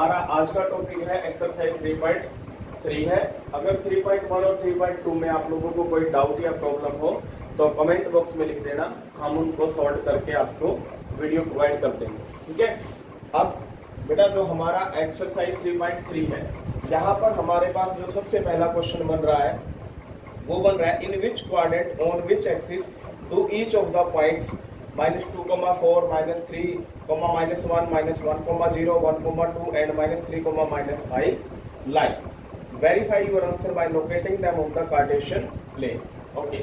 हमारा आज का टॉपिक है एक्सरसाइज 3.3 है। अगर 3.1 और 3.2 में आप लोगों को कोई डाउट या प्रॉब्लम हो तो कमेंट बॉक्स में लिख देना, हम उनको सॉल्व करके आपको वीडियो प्रोवाइड कर देंगे। ठीक है। अब बेटा जो हमारा एक्सरसाइज 3.3 है, यहाँ पर हमारे पास जो सबसे पहला क्वेश्चन बन रहा है वो बन रहा है, in which quadrant on which axis do each of the points -2, -4, -3, -1, -1, 0, 1, 2 and -3, -5 lie. Verify your answer by locating them on the Cartesian plane. Okay.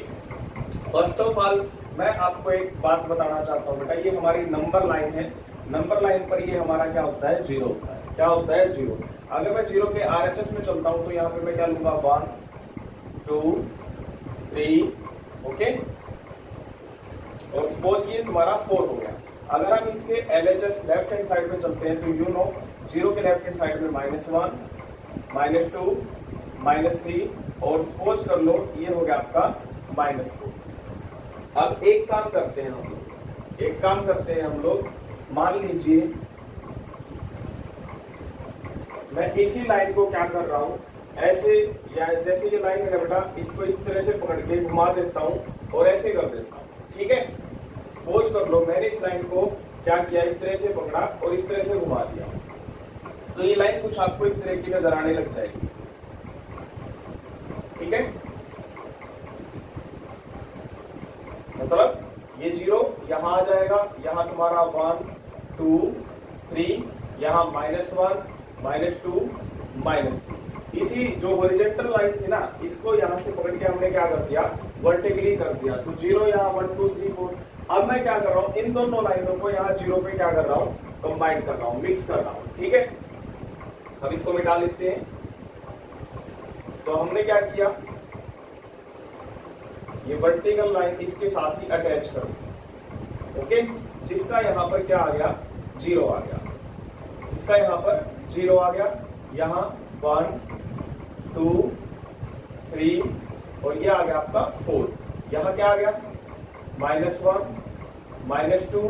First of all मैं आपको एक बात बताना चाहता हूँ बेटा, ये हमारी नंबर लाइन है। नंबर लाइन पर ये हमारा क्या होता है, जीरो होता है। क्या होता है, जीरो। अगर मैं जीरो के RHS में चलता हूँ तो यहाँ पे मैं क्या लूंगा, 1, 2, 3, ओके। और सपोज ये तुम्हारा 4 हो गया। अगर हम इसके LHS लेफ्ट हैंड साइड में चलते हैं तो यू नो जीरो के लेफ्ट हैंड साइड में -1, -2, -3 और सपोज कर लो ये हो गया आपका -4। अब एक काम करते हैं हम लोग, मान लीजिए मैं इसी लाइन को क्या कर रहा हूं, ऐसे या जैसे ये लाइन है बेटा, इसको इस तरह से पकड़ के घुमा देता हूं और ऐसे कर देता हूं। ठीक है। सपोज कर लो मैंने इस लाइन को क्या किया, इस तरह से पकड़ा और इस तरह से घुमा दिया, तो ये लाइन कुछ आपको इस तरह की नजर आने लग जाएगी। ठीक है। मतलब ये जीरो यहां आ जाएगा, यहां तुम्हारा 1, 2, 3, यहाँ -1, -2, -3। इसी जो हॉरिजॉन्टल लाइन थी ना, इसको यहाँ से पकड़ के हमने क्या कर दिया, वर्टिकली कर दिया। तो जीरो यहाँ 1, 2, 3, 4। अब मैं क्या कर रहा हूँ, इन दोनों लाइनों को यहाँ जीरो पे क्या कर रहा हूँ, कंबाइन कर रहा हूँ, मिक्स कर रहा हूँ। ठीक है। अब इसको मिटा लेते हैं। तो हमने क्या किया, ये वर्टिकल लाइन इसके साथ ही अटैच करो, ओके। जिसका यहाँ पर क्या आ गया, जीरो आ गया। इसका यहाँ पर जीरो आ गया, यहाँ 1, 2, 3 और ये आ गया आपका 4। यहाँ क्या आ गया, -1, -2,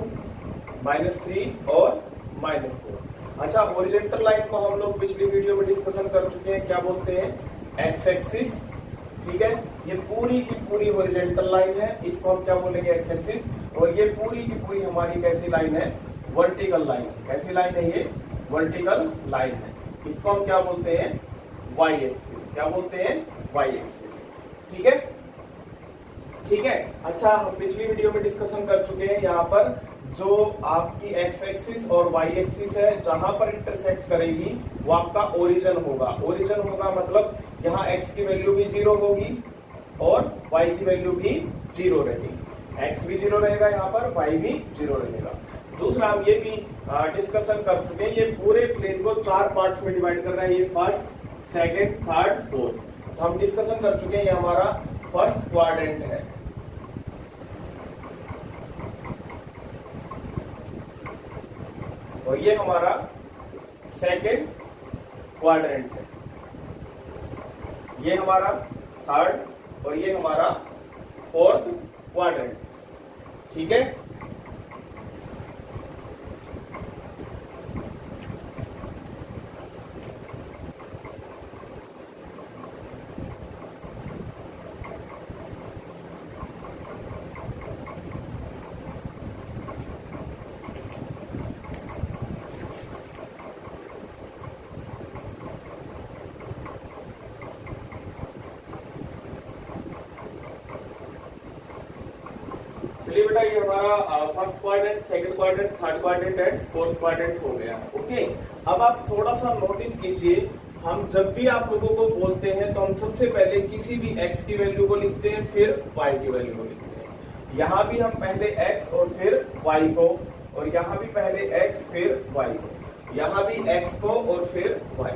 -3 और -4। अच्छा, हॉरिजॉन्टल लाइन को हम लोग पिछली वीडियो में डिस्कशन कर चुके हैं, क्या बोलते हैं, एक्स एक्सिस। ठीक है। ये पूरी की पूरी हॉरिजॉन्टल लाइन है, इसको हम क्या बोलेंगे, एक्स एक्सिस। और ये पूरी की पूरी हमारी कैसी लाइन है, वर्टिकल लाइन। कैसी लाइन है ये, वर्टिकल लाइन है। इसको हम क्या बोलते हैं, वाई एक्सिस। क्या बोलते हैं, वाई एक्सिस। ठीक है। ठीक है। अच्छा, हम पिछली वीडियो में डिस्कशन कर चुके हैं, यहाँ पर जो आपकी एक्स एक्सिस और वाई एक्सिस है, जहां पर इंटरसेक्ट करेगी वो आपका ओरिजिन होगा। ओरिजिन होगा मतलब यहाँ एक्स की वैल्यू भी जीरो होगी और वाई की वैल्यू भी जीरो रहेगी। एक्स भी जीरो रहेगा यहाँ पर, वाई भी जीरो रहेगा। दूसरा हम ये भी डिस्कशन कर चुके हैं, ये पूरे प्लेन को 4 पार्ट्स में डिवाइड कर रहा है। ये फर्स्ट, सेकंड, थर्ड, फोर्थ। हम डिस्कशन कर चुके हैं, ये हमारा फर्स्ट क्वाड्रेंट है। और ये हमारा सेकंड क्वाड्रेंट है। ये हमारा थर्ड और ये हमारा फोर्थ क्वाड्रेंट। ठीक है। चलिए बेटा, ये हमारा first quadrant, second quadrant, third quadrant and fourth quadrant हो गया। ओके। अब आप थोड़ा सा नोटिस कीजिए, हम जब भी आप लोगों को बोलते हैं तो हम सबसे पहले किसी भी x की वैल्यू को लिखते हैं, फिर y की वैल्यू को लिखते हैं। यहाँ भी हम पहले x और फिर y को, और यहाँ भी पहले x फिर y को, यहाँ भी x को और फिर y।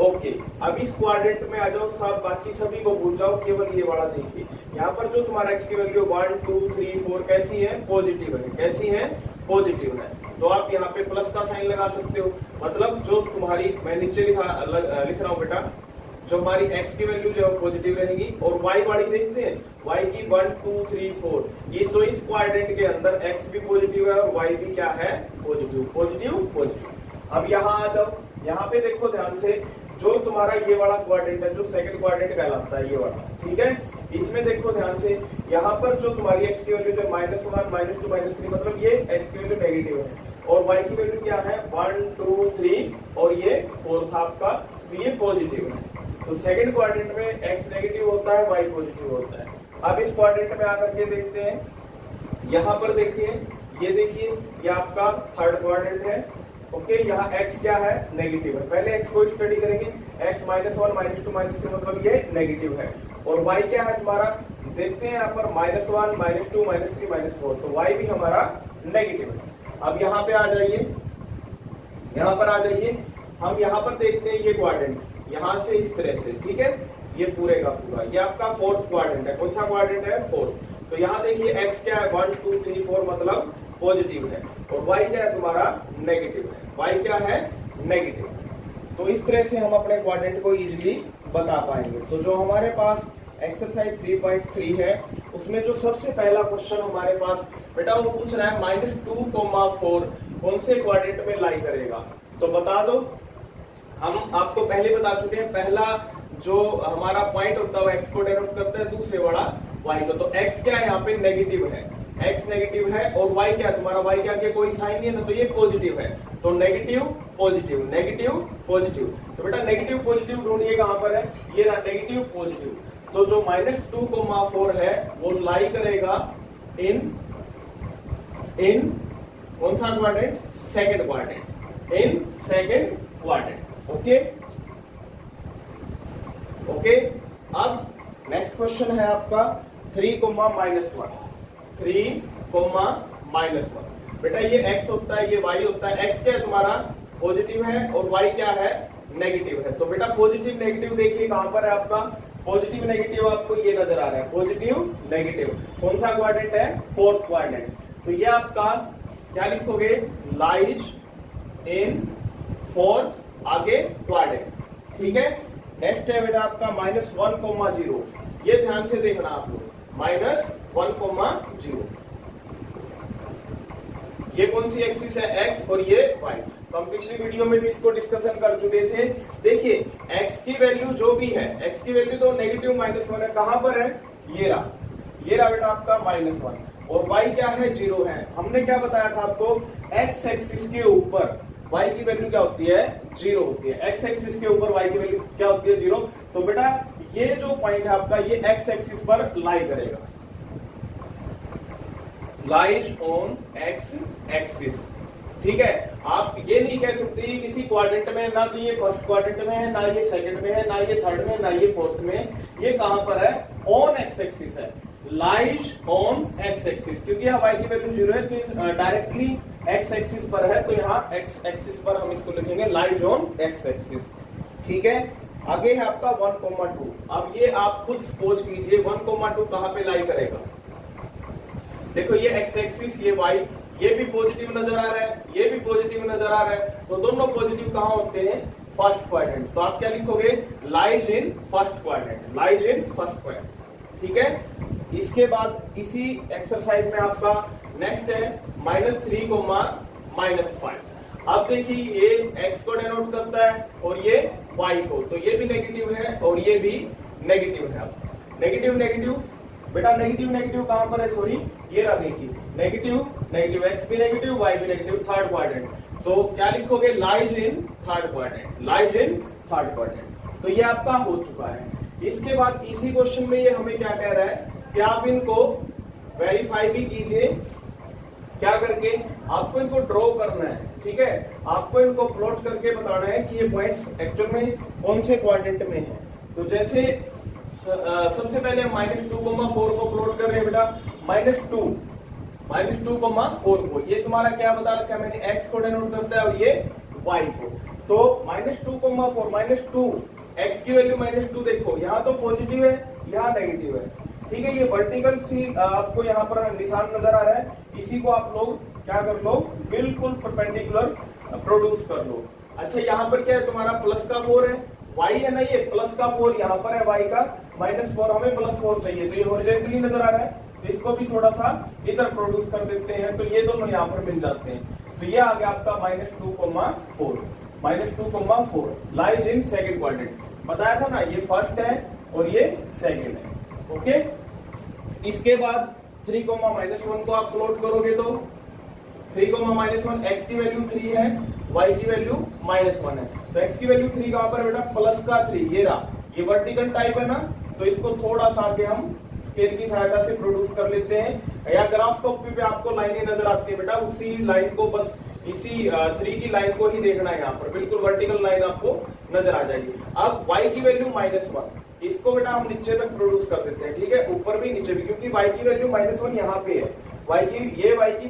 ओके। अब इस क्वाड्रेंट में आ जाओ, सब बाकी सभी को भूल जाओ, केवल ये वाला देखिए। यहाँ पर जो तुम्हारा x की वैल्यू 1, 2, 3, 4 कैसी है, पॉजिटिव है। कैसी है, पॉजिटिव है। तो आप यहाँ पे प्लस का साइन लगा सकते हो। मतलब जो तुम्हारी, मैं नीचे लिख रहा हूँ बेटा, जो हमारी x की वैल्यू जो है पॉजिटिव रहेगी। और y वाली देखते हैं, y की 1, 2, 3, 4, ये तो इस क्वाड्रेंट के अंदर x भी पॉजिटिव है और y भी क्या है, पॉजिटिव, पॉजिटिव, पॉजिटिव। अब यहाँ आ जाओ, यहाँ पे देखो ध्यान से, जो तुम्हारा ये वाला क्वाड्रेंट है, जो सेकंड क्वाड्रेंट कहलाता है ये वाला, ठीक है, इसमें देखो ध्यान से, यहाँ पर जो तुम्हारी x की वैल्यू जो -1 -2 -3, मतलब ये x की वैल्यू नेगेटिव है और y की वैल्यू क्या है 1 2 3 और ये 4 था आपका, तो ये पॉजिटिव है। तो सेकंड क्वाड्रेंट में x नेगेटिव होता है, y पॉजिटिव होता है। अब इस क्वाड्रेंट में आकर के देखते हैं, यहाँ पर देखिए, ये देखिए, ये आपका थर्ड क्वाड्रेंट है। ओके, यहाँ x क्या है, नेगेटिव है। पहले x को स्टडी करेंगे, x -1 -2 -3 मतलब ये नेगेटिव है, और y क्या है तुम्हारा, देखते हैं यहाँ पर -1 -2 -3 -4, तो y भी हमारा नेगेटिव है। अब यहाँ पे आ जाइए, यहाँ पर आ जाइए, हम यहाँ पर देखते हैं ये क्वाड्रेंट, यहाँ से इस तरह से, ठीक है, ये पूरे का पूरा, ये आपका फोर्थ क्वाड्रेंट है। कौन सा क्वाड्रेंट है, फोर्थ। तो यहाँ देखिए x क्या है 1 2 3 4 मतलब पॉजिटिव है, और y क्या है तुम्हारा, नेगेटिव है। y क्या है, नेगेटिव। तो इस तरह से हम अपने क्वाड्रेंट को इजीली बता पाएंगे। तो जो हमारे पास एक्सरसाइज 3.3 है, उसमें जो सबसे पहला क्वेश्चन हमारे पास बेटा वो पूछ रहा है -2,4 कौन से क्वाड्रेंट में लाई करेगा। तो बता दो, हम आपको पहले बता चुके हैं, पहला जो हमारा पॉइंट होता है x को डिनोट करता है, दूसरे वाला y को। तो x क्या है यहाँ पे, नेगेटिव है, x नेगेटिव है, और y क्या है तुम्हारा, y के आगे कोई साइन नहीं है ना, तो ये पॉजिटिव है। तो नेगेटिव पॉजिटिव, नेगेटिव पॉजिटिव। तो बेटा नेगेटिव पॉजिटिव ढूंढिए कहां पर है, ये रहा नेगेटिव पॉजिटिव। तो जो -2,4 है वो लाई करेगा इन कौन सा quadrant, second quadrant, in second quadrant. Okay okay. अब नेक्स्ट क्वेश्चन है आपका 3,-1, 3,-1। बेटा ये x होता है, ये y होता है। x क्या है तुम्हारा, पॉजिटिव है, और y क्या है, नेगेटिव है। तो बेटा पॉजिटिव नेगेटिव देखिए कहां पर है आपका, पॉजिटिव नेगेटिव आपको ये नजर आ रहा है, पॉजिटिव नेगेटिव। कौन सा क्वाड्रेंट है, फोर्थ क्वाड्रेंट। तो ये आपका क्या लिखोगे, लाइज इन फोर्थ आगे क्वाड्रेंट, ठीक है। नेक्स्ट है बेटा आपका -1,0। ये ध्यान से देखना आप लोग, -1,0। ये कौन सी एक्सिस है, x, और ये y। तो हम पिछली वीडियो में भी इसको डिस्कशन कर चुके थे। देखिए x की वैल्यू जो भी है, x की वैल्यू तो नेगेटिव -1 है, कहां पर है, ये रहा बेटा आपका -1, और y क्या है, 0 है। हमने क्या बताया था आपको, x एक्सिस के ऊपर y की वैल्यू क्या होती है, 0 होती है। x एक्सिस के ऊपर y की वैल्यू क्या होती है, 0। तो बेटा ये जो पॉइंट है आपका, ये x एक्सिस पर लाई करेगा, लाइज ऑन x एक्सिस, ठीक है। आप ये नहीं कह सकते किसी क्वाड्रेंट में, ना तो ये फर्स्ट क्वाड्रेंट में है, ना ये सेकंड में है, ना ये थर्ड में, ना ये फोर्थ में। ये कहां पर है, ऑन x एक्सिस है, लाइज ऑन x एक्सिस, क्योंकि यहाँ y की वैल्यू 0 है, तो डायरेक्टली x एक्सिस पर है, तो यहाँ x एक्सिस पर हम इसको लिखेंगे लाइज ऑन x एक्सिस, ठीक है। आगे है आपका 1,2। अब ये आप खुद सपोज कीजिए 1,2 कहां पे लाई करेगा। देखो ये x एक्सिस, ये y, ये भी पॉजिटिव नजर आ रहा है, ये भी पॉजिटिव नजर आ रहा है, तो दोनों पॉजिटिव कहां होते हैं, फर्स्ट क्वाड्रेंट। तो आप क्या लिखोगे, lies in first quadrant, lies in first quadrant, ठीक है। इसके बाद इसी एक्सरसाइज में आपका नेक्स्ट है -3,-5। अब देखिए ये x को डिनोट करता है और ये y को, तो ये भी नेगेटिव है और ये भी नेगेटिव है। नेगेटिव नेगेटिव, बेटा नेगेटिव नेगेटिव कहां पर है, सॉरी ये रहा, देखिए नेगेटिव नेगेटिव, x भी नेगेटिव, y भी नेगेटिव, थर्ड क्वाड्रेंट। तो क्या लिखोगे, lies in third quadrant, lies in third quadrant. तो ये आपका हो चुका है। इसके बाद इसी क्वेश्चन में ये हमें क्या कह रहा है कि आप इनको वेरीफाई भी कीजिए, क्या करके, आपको इनको ड्रॉ करना है, ठीक है। आपको इनको प्लॉट करके बताना है कि ये पॉइंट्स एक्चुअल में कौन से क्वाड्रेंट में है। तो जैसे सबसे पहले -2,4 को प्लॉट कर रहे हैं बेटा, -2,4 को, ये तुम्हारा क्या बता रखा है मैंने, x को डिनोट करता है और ये y को। तो -2,4 -2, x की वैल्यू -2, देखो यहाँ तो पॉजिटिव है, यहाँ नेगेटिव है, ठीक है। ये वर्टिकल सी आपको यहाँ पर निशान नजर आ रहा है, इसी को आप लोग क्या कर लो, बिल्कुल परपेंडिकुलर प्रोड्यूस कर लो। अच्छा यहाँ पर क्या है तुम्हारा, +4 है, y है ना, ये +4 यहाँ पर है, y का -4, हमें +4 चाहिए, तो ये हॉरिजॉन्टली नजर आ रहा है, तो इसको भी थोड़ा सा इधर प्रोड्यूस कर देते हैं, तो ये दोनों यहाँ पर मिल जाते हैं। तो ये आ गया आपका -2,4। -2,4 लाइज इन सेकंड क्वाड्रेंट। बताया था ना, ये फर्स्ट है और ये सेकंड है। ओके, इसके बाद 3, -1 को आप प्लॉट करोगे तो 3, -1 x की वैल्यू 3 है, y की वैल्यू -1 है। तो x की वैल्यू 3 कहां पर है बेटा, प्लस का 3, ये रहा। ये वर्टिकल टाइप है ना, तो इसको थोड़ा सा आगे हम स्केल की सहायता से प्रोड्यूस कर लेते हैं। या ग्राफ कॉपी पे आपको लाइनें नजर आती है बेटा, उसी लाइन को बस इसी 3 की लाइन को ही देखना है। यहाँ पर बिल्कुल वर्टिकल लाइन आपको नजर आ जाएगी। अब y की वैल्यू -1, इसको बेटा हम नीचे तक प्रोड्यूस कर देते हैं। ठीक है, ऊपर भी नीचे भी, क्योंकि y की वैल्यू -1 यहाँ पे है, y की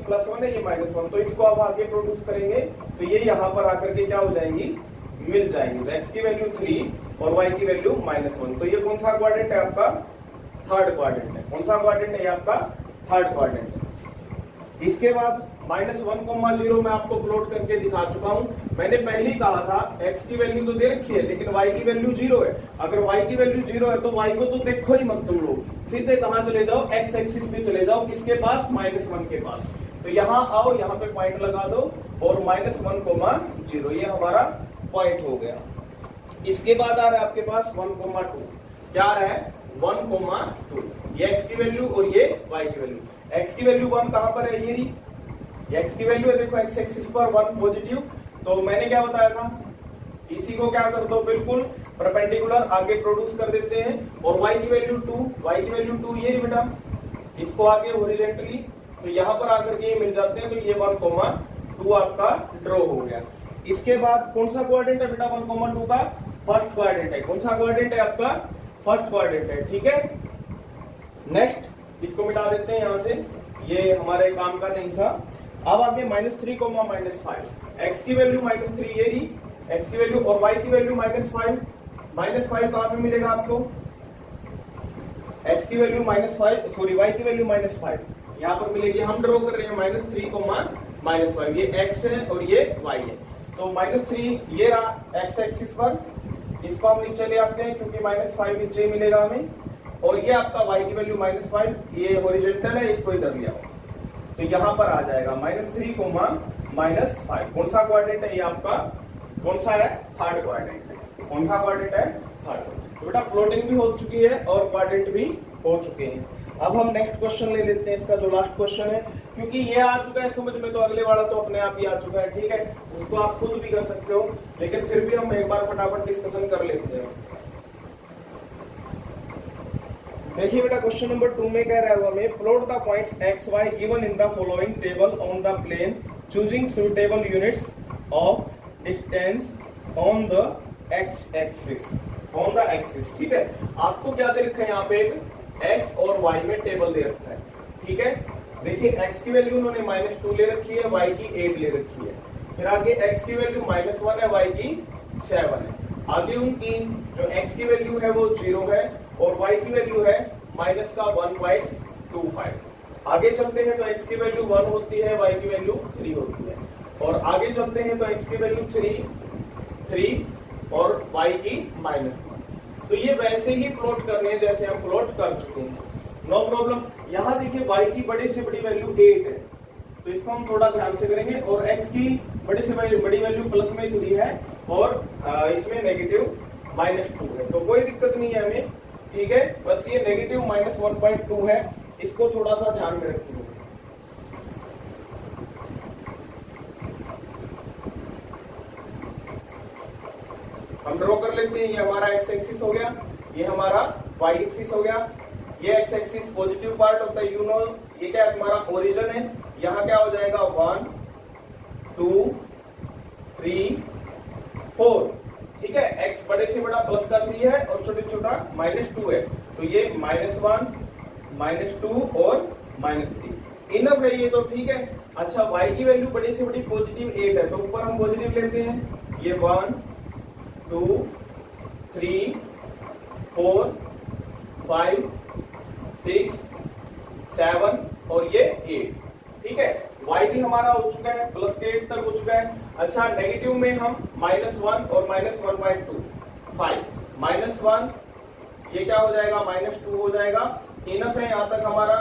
+1 है, ये -1, तो इसको आप आगे प्रोड्यूस करेंगे तो ये यहाँ पर आकर के क्या हो जाएंगी, मिल जाएंगी। तो x की वैल्यू 3 और y की वैल्यू -1। तो ये कौन सा क्वाड्रेंट है आपका, थर्ड क्वाड्रेंट है। कौन सा क्वाड्रेंट है, ये आपका थर्ड क्वाड्रेंट है। इसके बाद -1,0 मैं आपको प्लॉट करके दिखा चुका हूं। मैंने पहले ही कहा था x की वैल्यू तो दे रखी है, लेकिन y की वैल्यू 0 है। अगर y की वैल्यू 0 है तो y को तो देखो ही मत तुम लोग, सीधे कहां चले जाओ, x एक्सिस पे चले जाओ, किसके पास, -1 के पास। तो यहाँ आओ, यहाँ पे पॉइंट लगा दो और -1,0, ये हमारा पॉइंट हो गया। इसके बाद आ रहा है आपके पास 1,2, क्या आ रहा है, 1,2, ये x की वैल्यू और ये y की वैल्यू। x की वैल्यू 1 कहां पर है, ये रही, x की वैल्यू है, देखो x एक्सिस पर 1 पॉजिटिव। तो मैंने क्या बताया था, इसी को क्या कर दो, बिल्कुल परपेंडिकुलर आगे प्रोड्यूस कर देते हैं। और y की वैल्यू 2, y की वैल्यू 2 ये बेटा, इसको आगे हॉरिजॉन्टली, तो यहाँ पर आकर के ये मिल जाते हैं। तो ये 1,2 आपका ड्रॉ हो गया। इसके बाद कौन सा क्वाड्रेंट है बेटा, 1,2 का फर्स्ट क्वाड्रेंट है। कौन सा क्वाड्रेंट है आपका, फर्स्ट क्वाड्रेंट है। ठीक है, नेक्स्ट इसको मिटा देते हैं यहाँ से, ये हमारे काम का नहीं था। अब आगे -3, -5, x की वैल्यू -3 ये रही, x की वैल्यू, और y की वैल्यू -5। -5 कहां पे मिलेगा आपको, x की वैल्यू -5, सॉरी y की वैल्यू -5 यहाँ पर मिलेगी। हम ड्रॉ कर रहे हैं -3, -5, ये x है और ये y है। तो -3 ये रहा x एक्सिस पर, इसको हम नीचे ले आते हैं क्योंकि -5 नीचे ही मिलेगा हमें। और ये आपका y की वैल्यू -5, ये हॉरिजॉन्टल है, इसको इधर ले आओ, तो यहाँ पर आ जाएगा -3, -5। कौन सा क्वाड्रेंट है ये आपका, कौन सा है, थर्ड क्वाड्रेंट है। कौन सा क्वाड्रेंट है, थर्ड। तो बेटा प्लॉटिंग भी हो चुकी है और क्वाड्रेंट भी हो चुके हैं। अब हम नेक्स्ट क्वेश्चन ले लेते हैं, इसका जो लास्ट क्वेश्चन है, क्योंकि ये आ चुका है समझ में, तो अगले वाला तो अपने आप ही आ चुका है। ठीक है, उसको आप खुद भी कर सकते हो, लेकिन फिर भी हम एक बार फटाफट डिस्कशन कर लेते हैं। देखिए बेटा, क्वेश्चन नंबर 2 में कह रहा है हमें, plot the points x, y given in the following table on the plane choosing suitable units of distance on the x axis, on the axis. ठीक है, आपको क्या दे रखा है यहाँ पे, एक x और y में टेबल दे रखा है। ठीक है, देखिए x की वैल्यू उन्होंने -2 ले रखी है, y की 8 ले रखी है। फिर आगे x की वैल्यू -1 है, y की 7 है। आगे उनकी जो x की वैल्यू है वो 0 है और y की वैल्यू है -1/25। आगे चलते हैं तो x की वैल्यू 1 होती है, y की वैल्यू 3 होती है। और आगे चलते हैं तो x की वैल्यू 3 और y की -1। तो ये वैसे ही प्लॉट करने हैं जैसे हम प्लॉट कर चुके हैं, नो प्रॉब्लम। यहाँ देखिए y की बड़ी से बड़ी वैल्यू 8 है, तो इसको हम थोड़ा ध्यान से करेंगे। और x की बड़ी से बड़ी वैल्यू प्लस में 3 है और इसमें नेगेटिव -2 है, तो कोई दिक्कत नहीं है हमें। ठीक है, बस ये नेगेटिव -1.2 है, इसको थोड़ा सा ध्यान में रखिए। हम ड्रॉ कर लेते हैं, ये हमारा x एक्सिस हो गया, ये हमारा y एक्सिस हो गया। ये x एक्सिस पॉजिटिव पार्ट होता है, यू नो, ये क्या हमारा ओरिजिन है। यहाँ क्या हो जाएगा 1 2 3 4। ठीक है, x बड़े से बड़ा प्लस का 3 है और छोटे छोटा -2 है, तो ये -1 -2 और -3 इनफ है ये, तो ठीक है। अच्छा, y की वैल्यू बड़ी से बड़ी पॉजिटिव 8 है, तो ऊपर हम पॉजिटिव लेते हैं, ये 1 2 3 4 5 6 7 और ये 8। ठीक है, y भी हमारा हो चुका है, प्लस के 8 तक हो चुका है। अच्छा, नेगेटिव में हम -1 और -1.2 5 -1, ये क्या हो जाएगा -2 हो जाएगा। इनफ है यहाँ तक हमारा,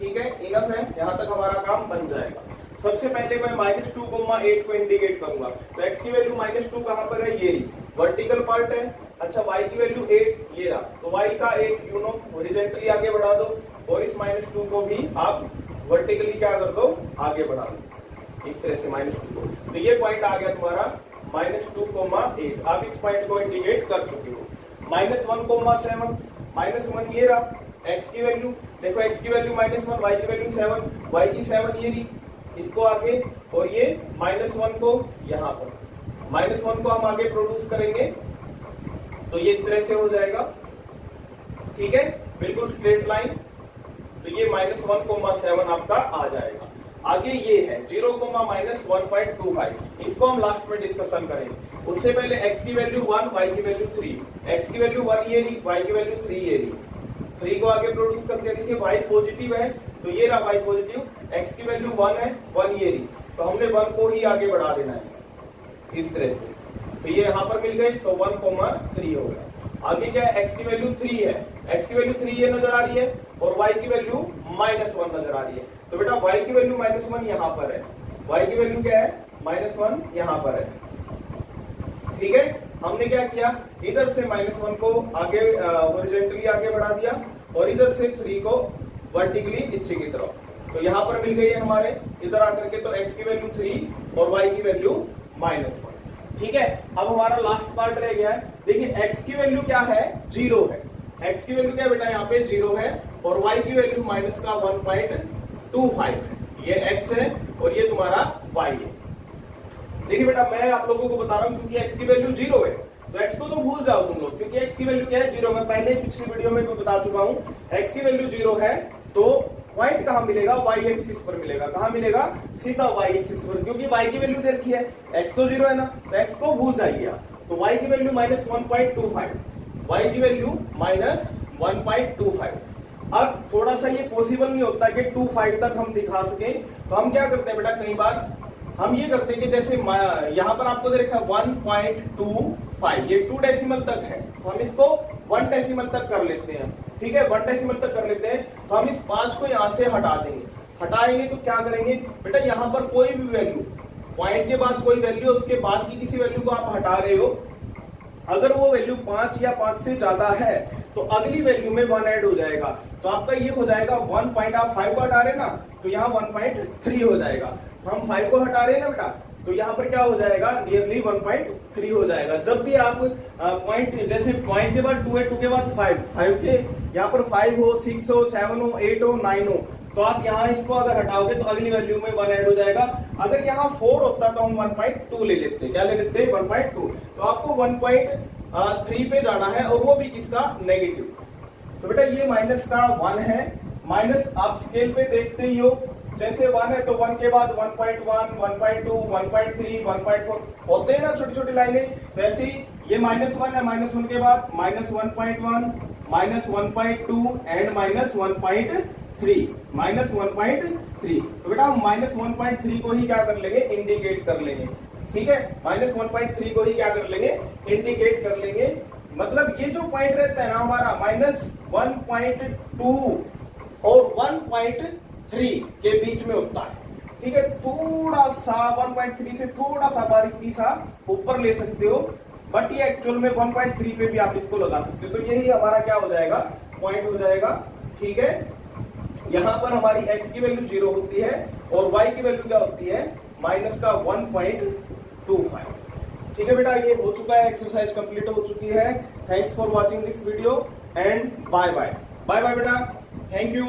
ठीक है, इनफ है, यहाँ तक हमारा काम बन जाएगा। सबसे पहले मैं -2,8 को इंडिकेट करूंगा, तो x की वैल्यू -2 कहां पर है, ये रही, वर्टिकल पार्ट है। अच्छा y की वैल्यू 8 ये रहा, तो y का 8 यूनो हॉरिजॉन्टली आगे बढ़ा दो और इस -2 को भी आप वर्टिकली क्या कर दो, आगे बढ़ा दो इस तरह से -2 को। तो ये पॉइंट आ गया तुम्हारा -2,8। आप इस पॉइंट को इंडिकेट कर चुके हो। -1,7 -1 ये रहा, x की वैल्यू देखो, x की वैल्यू -1, y की वैल्यू 7, y की 7 ये रही, इसको आगे, और ये -1 को यहाँ पर, -1 को हम आगे प्रोड्यूस करेंगे, तो ये इस तरह से हो जाएगा, ठीक है, बिल्कुल स्ट्रेट लाइन। तो ये -1,7 आपका आ जाएगा। आगे ये है 0,-1.25, इसको हम लास्ट में डिस्कशन करेंगे। उससे पहले x की वैल्यू 1, y की वैल्यू 3, x की वैल्यू 1 ये रही, y की वैल्यू 3 ये रही, 3 को आगे प्रोड्यूस करके देखिए, y पॉजिटिव है तो ये रहा y पॉजिटिव, x की वैल्यू 1 है, 1 ये रही, तो हमने 1 को ही आगे बढ़ा देना है इस तरह से। तो ये यहाँ पर मिल गए, तो 1,3 हो गया। आगे क्या है, x की वैल्यू 3 है, x की वैल्यू 3 ये नजर आ रही है और y की वैल्यू -1 नजर आ रही है। तो बेटा y की वैल्यू -1 यहाँ पर है, y की वैल्यू क्या है, -1 यहाँ पर है, ठीक है। हमने क्या किया, इधर से -1 को आगे हॉरिजॉन्टली आगे बढ़ा दिया और इधर से 3 को वर्टिकली नीचे की तरफ। तो यहाँ पर मिल गई है हमारे इधर आकर के, तो x की वैल्यू 3 और y की वैल्यू -1, ठीक है। अब हमारा लास्ट पार्ट रह गया है। देखिए x की वैल्यू क्या है, 0 है, x की वैल्यू क्या है बेटा, यहाँ पे 0 है, और y की वैल्यू -1.25 है, ये x है और ये तुम्हारा y है। देखिए बेटा मैं आप लोगों को बता रहा हूँ क्योंकि x की वैल्यू 0 है, तो x को तो भूल जाओ तुम लोग, क्योंकि x की वैल्यू क्या है, 0। मैं पहले पिछली वीडियो में भी बता चुका हूँ, x की वैल्यू 0 है तो पॉइंट कहां मिलेगा, y एक्सिस पर मिलेगा। कहां मिलेगा, सीधा y एक्सिस पर, क्योंकि y की वैल्यू दे रखी है, x तो 0 है ना, तो x को भूल जाइए आप। तो y की वैल्यू -1.25, y की वैल्यू -1.25। अब थोड़ा सा ये पॉसिबल नहीं होता कि 25 तक हम दिखा सके, तो हम क्या करते हैं बेटा, कई बार हम ये करते हैं कि जैसे यहाँ पर आपको दे रखा 1.25, ये 2 डेसिमल तक है, तो हम इसको 1 डेसिमल तक कर लेते हैं, ठीक है, 1 डेसिमल तक कर लेते हैं। तो हम इस 5 को यहाँ से हटा देंगे, हटाएंगे तो क्या करेंगे बेटा, यहाँ पर कोई भी वैल्यू, पॉइंट के बाद कोई वैल्यू, उसके बाद की किसी वैल्यू को आप हटा रहे हो, अगर वो वैल्यू 5 या 5 से ज्यादा है तो अगली वैल्यू में 1 ऐड हो जाएगा, तो आपका ये हो जाएगा 1. आप 5 को हटा रहे ना, तो यहाँ 1.3 हो जाएगा। हम 5 को हटा रहे हैं ना बेटा, तो यहाँ पर क्या हो जाएगा, नियरली 1.3 हो जाएगा। जब भी आप पॉइंट, जैसे पॉइंट के बाद 2 है, 2 के बाद 5 के यहाँ पर 5 हो, 6 हो, 7 हो, 8 हो, 9 हो, तो आप यहाँ इसको अगर हटाओगे तो अगली वैल्यू में 1 ऐड हो जाएगा। अगर यहाँ 4 होता तो हम 1.2 ले लेते, क्या ले लेते, 1.2। तो आपको 1.3 पे जाना है, और वो भी किसका, नेगेटिव। तो बेटा ये माइनस का 1 है, माइनस आप स्केल पे देखते ही हो, जैसे 1 है तो 1 के बाद 1.1, 1.2, 1.3, 1.4 होते हैं ना छोटी छोटी लाइनें, वैसे ही ये -1 है, -1 के बाद -1.1, -1.2 एंड -1.3, -1.3। तो बेटा हम -1.3 को ही क्या कर लेंगे, इंडिकेट कर लेंगे, ठीक है, -1.3 को ही क्या कर लेंगे, इंडिकेट कर लेंगे। मतलब ये जो पॉइंट रहता है ना हमारा -1.2 और 1.3 के बीच में होता है, ठीक है, थोड़ा सा 1.3 से थोड़ा सा बारीकी सा ऊपर ले सकते हो, बट ये एक्चुअल में 1.3 पे भी आप इसको लगा सकते हो। तो यही हमारा क्या हो जाएगा, पॉइंट हो जाएगा, ठीक है। यहाँ पर हमारी x की वैल्यू 0 होती है और y की वैल्यू क्या होती है, -1.25। ठीक है बेटा, ये हो चुका है, एक्सरसाइज कंप्लीट हो चुकी है। Thanks for watching this video and bye bye. Bye bye बेटा, थैंक यू।